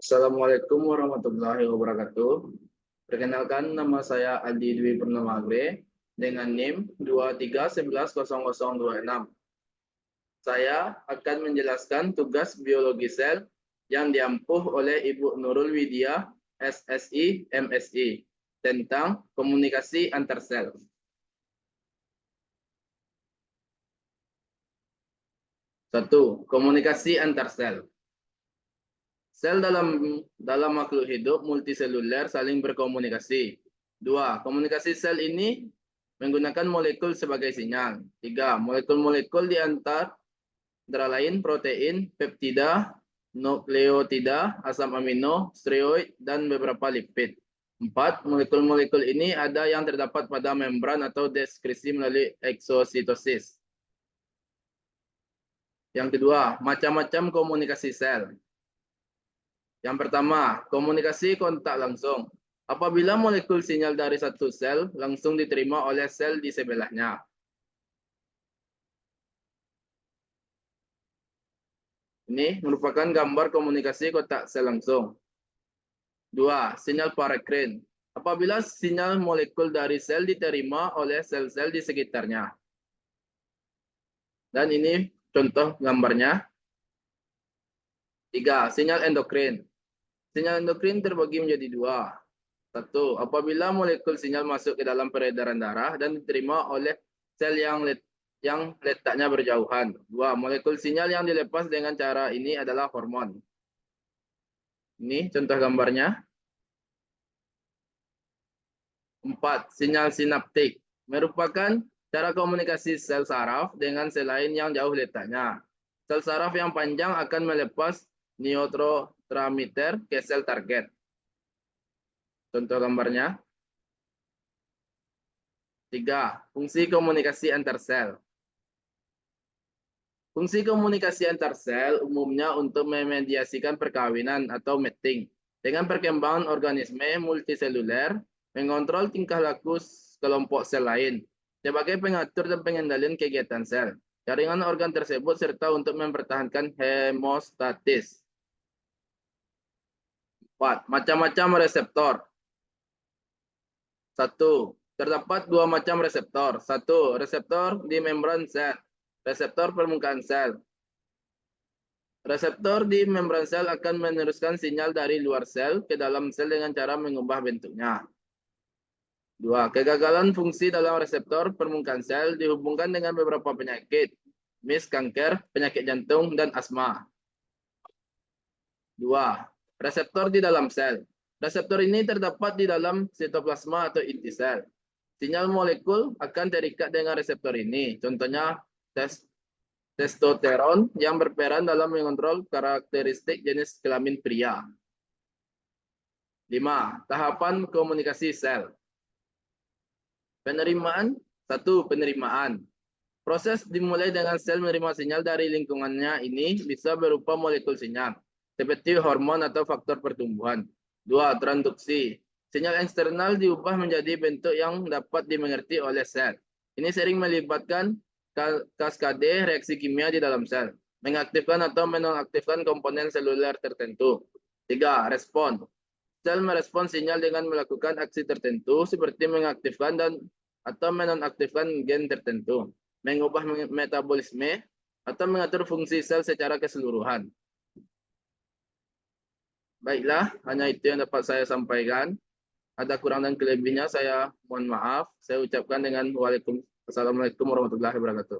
Assalamualaikum warahmatullahi wabarakatuh. Perkenalkan, nama saya Adi Dwi Purnamagre dengan NIM 23110026. Saya akan menjelaskan tugas biologi sel yang diampuh oleh Ibu Nurul Widya, SSI, MSI, tentang komunikasi antar sel. 1. Komunikasi antar sel. Sel dalam makhluk hidup multiseluler saling berkomunikasi. 2. Komunikasi sel ini menggunakan molekul sebagai sinyal. 3. Molekul-molekul di antara lain protein, peptida, nukleotida, asam amino, steroid, dan beberapa lipid. 4. Molekul-molekul ini ada yang terdapat pada membran atau deskripsi melalui eksositosis. Yang kedua, macam-macam komunikasi sel. Yang pertama, komunikasi kontak langsung. Apabila molekul sinyal dari satu sel langsung diterima oleh sel di sebelahnya. Ini merupakan gambar komunikasi kontak sel langsung. 2. Sinyal parekrin. Apabila sinyal molekul dari sel diterima oleh sel-sel di sekitarnya. Dan ini contoh gambarnya. 3. Sinyal endokrin. Sinyal endokrin terbagi menjadi 2. 1. Apabila molekul sinyal masuk ke dalam peredaran darah dan diterima oleh sel yang letaknya berjauhan. 2. Molekul sinyal yang dilepas dengan cara ini adalah hormon. Ini contoh gambarnya. 4. Sinyal sinaptik. Merupakan cara komunikasi sel saraf dengan sel lain yang jauh letaknya. Sel saraf yang panjang akan melepas neurotransmitter ke sel target. Contoh gambarnya. 3. Fungsi komunikasi antar sel. Fungsi komunikasi antar sel umumnya untuk memediasikan perkawinan atau mating. Dengan perkembangan organisme multiseluler, mengontrol tingkah laku kelompok sel lain, sebagai pengatur dan pengendalian kegiatan sel, jaringan organ tersebut, serta untuk mempertahankan hemostatis. 4. Macam-macam reseptor. 1. Terdapat 2 macam reseptor. 1. Reseptor di membran sel. Reseptor permukaan sel. Reseptor di membran sel akan meneruskan sinyal dari luar sel ke dalam sel dengan cara mengubah bentuknya. 2. Kegagalan fungsi dalam reseptor permukaan sel dihubungkan dengan beberapa penyakit, kanker, penyakit jantung, dan asma. 2. Reseptor di dalam sel. Reseptor ini terdapat di dalam sitoplasma atau inti sel. Sinyal molekul akan terikat dengan reseptor ini. Contohnya testosteron yang berperan dalam mengontrol karakteristik jenis kelamin pria. 5. Tahapan komunikasi sel. Penerimaan. 1. Penerimaan. Proses dimulai dengan sel menerima sinyal dari lingkungannya. Ini bisa berupa molekul sinyal, seperti hormon atau faktor pertumbuhan. 2. Transduksi. Sinyal eksternal diubah menjadi bentuk yang dapat dimengerti oleh sel. Ini sering melibatkan kaskade reaksi kimia di dalam sel, mengaktifkan atau menonaktifkan komponen seluler tertentu. 3. Respon. Sel merespon sinyal dengan melakukan aksi tertentu seperti mengaktifkan atau menonaktifkan gen tertentu, mengubah metabolisme, atau mengatur fungsi sel secara keseluruhan. Baiklah, hanya itu yang dapat saya sampaikan. Ada kurang dan kelebihnya saya mohon maaf. Saya ucapkan dengan Assalamualaikum warahmatullahi wabarakatuh.